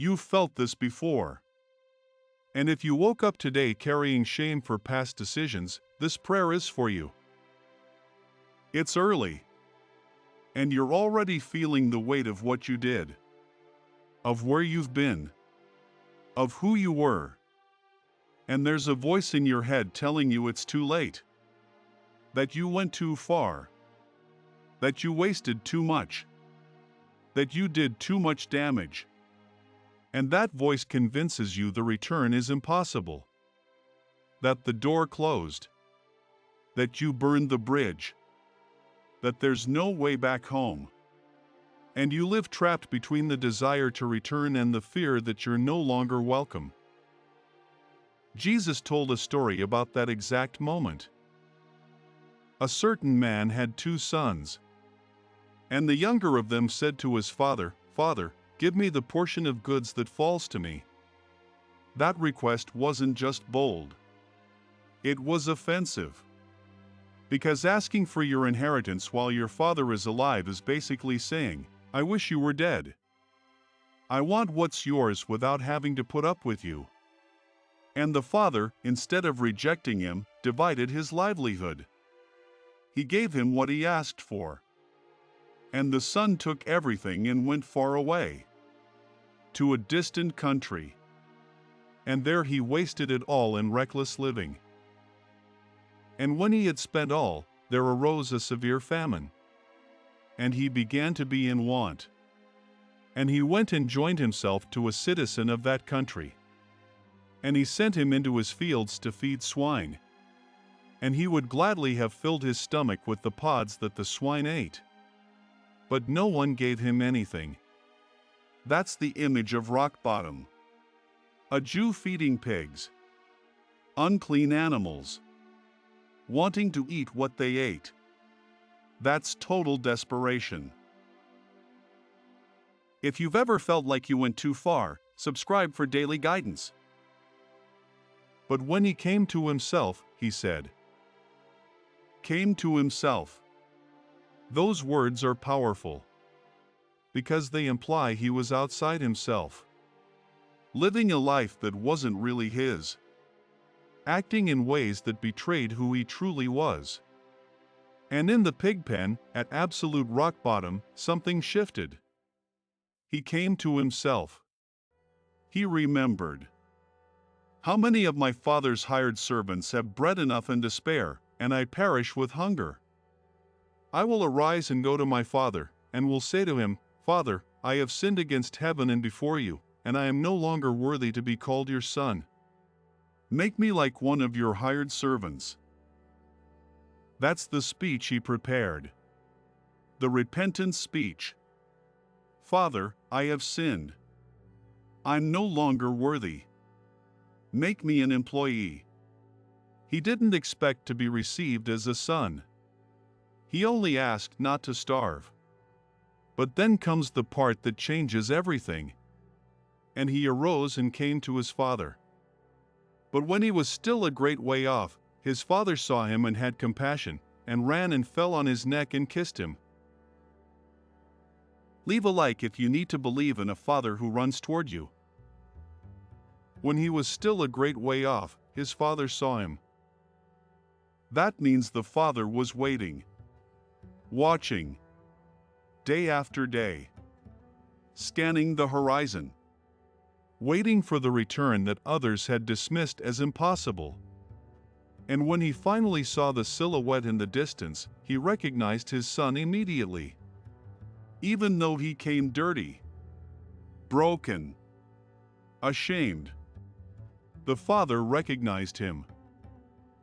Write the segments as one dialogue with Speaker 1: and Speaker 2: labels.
Speaker 1: You've felt this before. And if you woke up today carrying shame for past decisions, this prayer is for you. It's early, and you're already feeling the weight of what you did, of where you've been, of who you were. And there's a voice in your head telling you it's too late, that you went too far, that you wasted too much, that you did too much damage. And that voice convinces you the return is impossible, that the door closed, that you burned the bridge, that there's no way back home. And you live trapped between the desire to return and the fear that you're no longer welcome. Jesus told a story about that exact moment. A certain man had 2 sons. And the younger of them said to his father, "Father, give me the portion of goods that falls to me." That request wasn't just bold. It was offensive. Because asking for your inheritance while your father is alive is basically saying, "I wish you were dead. I want what's yours without having to put up with you." And the father, instead of rejecting him, divided his livelihood. He gave him what he asked for. And the son took everything and went far away, to a distant country. And there he wasted it all in reckless living. And when he had spent all, there arose a severe famine. And he began to be in want. And he went and joined himself to a citizen of that country. And he sent him into his fields to feed swine. And he would gladly have filled his stomach with the pods that the swine ate. But no one gave him anything. That's the image of rock bottom. A Jew feeding pigs, unclean animals, wanting to eat what they ate. That's total desperation. If you've ever felt like you went too far, subscribe for daily guidance. But when he came to himself, he said. Came to himself. Those words are powerful, because they imply he was outside himself, living a life that wasn't really his, acting in ways that betrayed who he truly was. And in the pig pen, at absolute rock bottom, something shifted. He came to himself. He remembered. How many of my father's hired servants have bread enough and to spare, and I perish with hunger? I will arise and go to my father, and will say to him, Father, I have sinned against heaven and before you, and I am no longer worthy to be called your son. Make me like one of your hired servants. That's the speech he prepared. The repentant speech. Father, I have sinned. I'm no longer worthy. Make me an employee. He didn't expect to be received as a son. He only asked not to starve. But then comes the part that changes everything. And he arose and came to his father. But when he was still a great way off, his father saw him and had compassion, and ran and fell on his neck and kissed him. Leave a like if you need to believe in a father who runs toward you. When he was still a great way off, his father saw him. That means the father was waiting, watching, day after day, scanning the horizon, waiting for the return that others had dismissed as impossible. And when he finally saw the silhouette in the distance, he recognized his son immediately. Even though he came dirty, broken, ashamed, the father recognized him.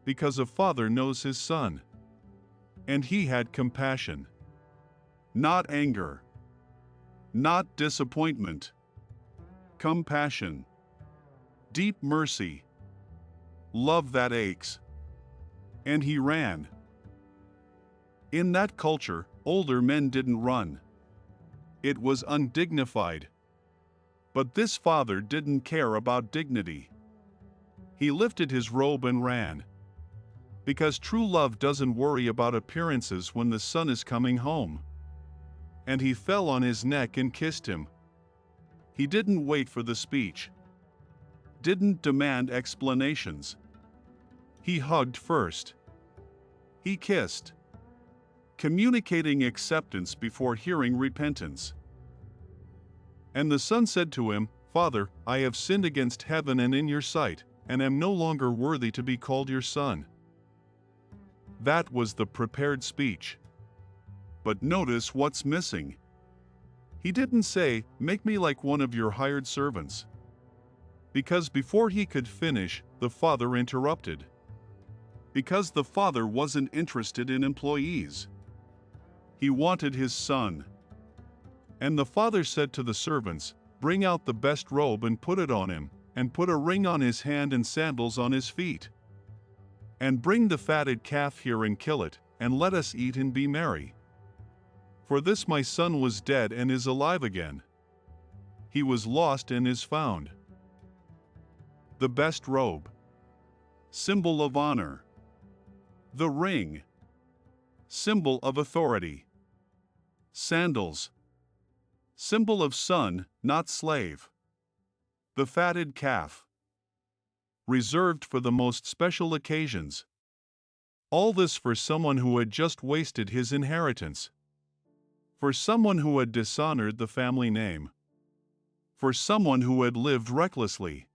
Speaker 1: Because a father knows his son. And he had compassion. Not anger. Not disappointment. Compassion. Deep mercy. Love that aches. And he ran. In that culture, older men didn't run. It was undignified. But this father didn't care about dignity. He lifted his robe and ran. Because true love doesn't worry about appearances when the son is coming home. And he fell on his neck and kissed him. He didn't wait for the speech. Didn't demand explanations. He hugged first. He kissed, communicating acceptance before hearing repentance. And the son said to him, "Father, I have sinned against heaven and in your sight, and am no longer worthy to be called your son." That was the prepared speech. But notice what's missing. He didn't say, "Make me like one of your hired servants." Because before he could finish, the father interrupted. Because the father wasn't interested in employees. He wanted his son. And the father said to the servants, "Bring out the best robe and put it on him, and put a ring on his hand and sandals on his feet. And bring the fatted calf here and kill it, and let us eat and be merry. For this my son was dead and is alive again. He was lost and is found." The best robe, symbol of honor. The ring, symbol of authority. Sandals, symbol of son, not slave. The fatted calf, reserved for the most special occasions. All this for someone who had just wasted his inheritance. For someone who had dishonored the family name. For someone who had lived recklessly.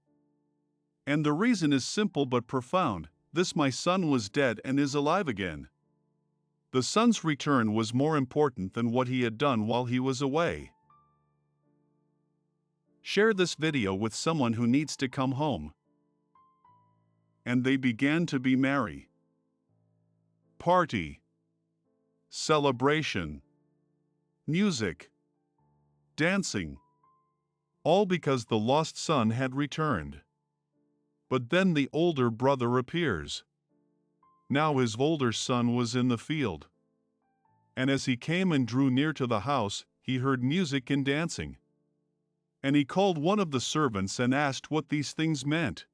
Speaker 1: And the reason is simple but profound. This my son was dead and is alive again. The son's return was more important than what he had done while he was away. Share this video with someone who needs to come home. And they began to be merry. Party. Celebration. Music. Dancing. All because the lost son had returned. But then the older brother appears. Now his older son was in the field. And as he came and drew near to the house, he heard music and dancing. And he called one of the servants and asked what these things meant.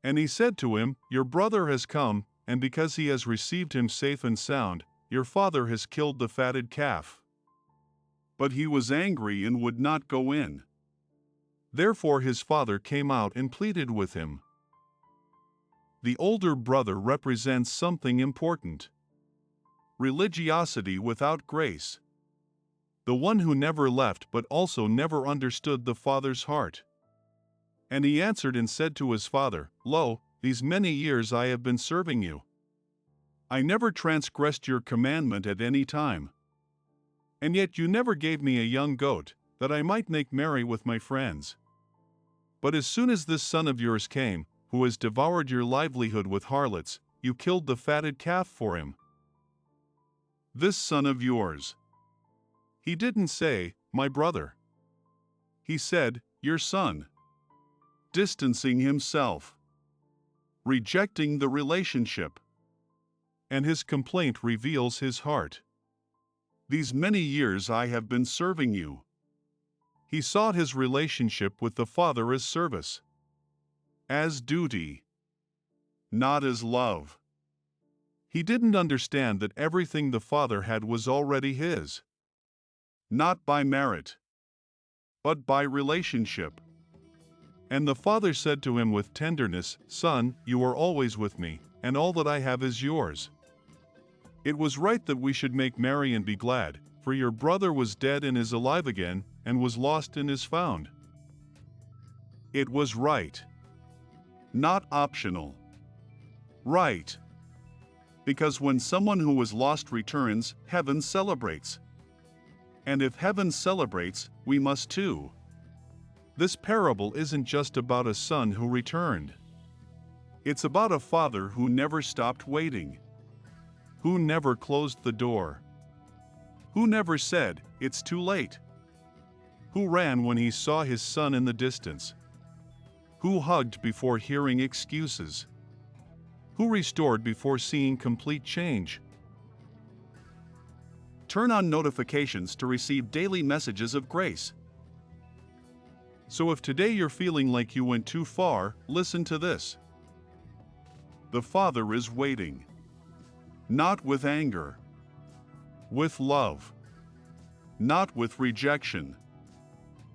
Speaker 1: And he said to him, "Your brother has come, and because he has received him safe and sound, your father has killed the fatted calf." But he was angry and would not go in. Therefore his father came out and pleaded with him. The older brother represents something important. Religiosity without grace. The one who never left but also never understood the father's heart. And he answered and said to his father, "Lo, these many years I have been serving you. I never transgressed your commandment at any time. And yet you never gave me a young goat, that I might make merry with my friends. But as soon as this son of yours came, who has devoured your livelihood with harlots, you killed the fatted calf for him." This son of yours. He didn't say, "My brother." He said, "Your son." Distancing himself. Rejecting the relationship. And his complaint reveals his heart. "These many years I have been serving you." He sought his relationship with the Father as service. As duty. Not as love. He didn't understand that everything the Father had was already his. Not by merit, but by relationship. And the Father said to him with tenderness, "Son, you are always with me, and all that I have is yours. It was right that we should make merry and be glad, for your brother was dead and is alive again, and was lost and is found." It was right. Not optional. Right. Because when someone who was lost returns, heaven celebrates. And if heaven celebrates, we must too. This parable isn't just about a son who returned. It's about a father who never stopped waiting. Who never closed the door. Who never said, "It's too late." Who ran when he saw his son in the distance. Who hugged before hearing excuses. Who restored before seeing complete change. Turn on notifications to receive daily messages of grace. So if today you're feeling like you went too far, listen to this. The Father is waiting. Not with anger. With love. Not with rejection.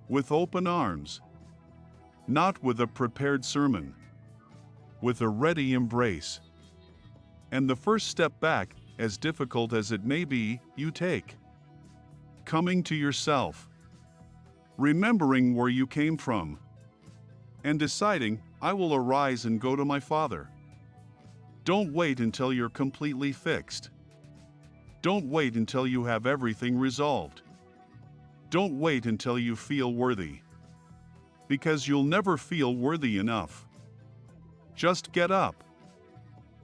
Speaker 1: with open arms, not with a prepared sermon, with a ready embrace. And the first step back, as difficult as it may be, you take. Coming to yourself, remembering where you came from, and deciding, I will arise and go to my Father. Don't wait until you're completely fixed. Don't wait until you have everything resolved. Don't wait until you feel worthy, because you'll never feel worthy enough. Just get up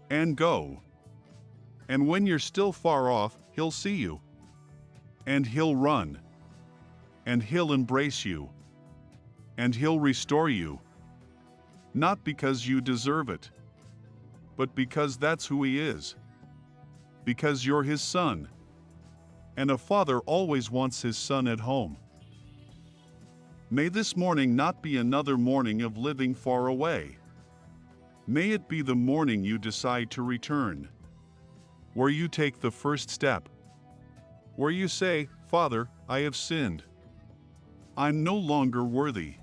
Speaker 1: and go. And when you're still far off, He'll see you, and He'll run, and He'll embrace you, and He'll restore you, not because you deserve it, but because that's who He is, because you're His son, and a father always wants his son at home. May this morning not be another morning of living far away. May it be the morning you decide to return, where you take the first step, where you say, Father, I have sinned. I'm no longer worthy,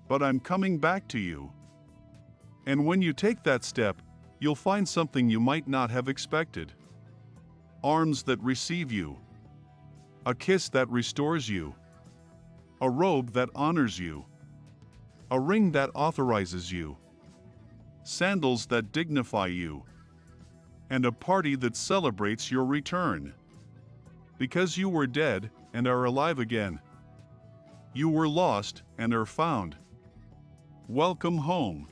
Speaker 1: but I'm coming back to you. And when you take that step, you'll find something you might not have expected. Arms that receive you, a kiss that restores you, a robe that honors you, a ring that authorizes you, sandals that dignify you, and a party that celebrates your return. Because you were dead and are alive again. You were lost and are found. Welcome home.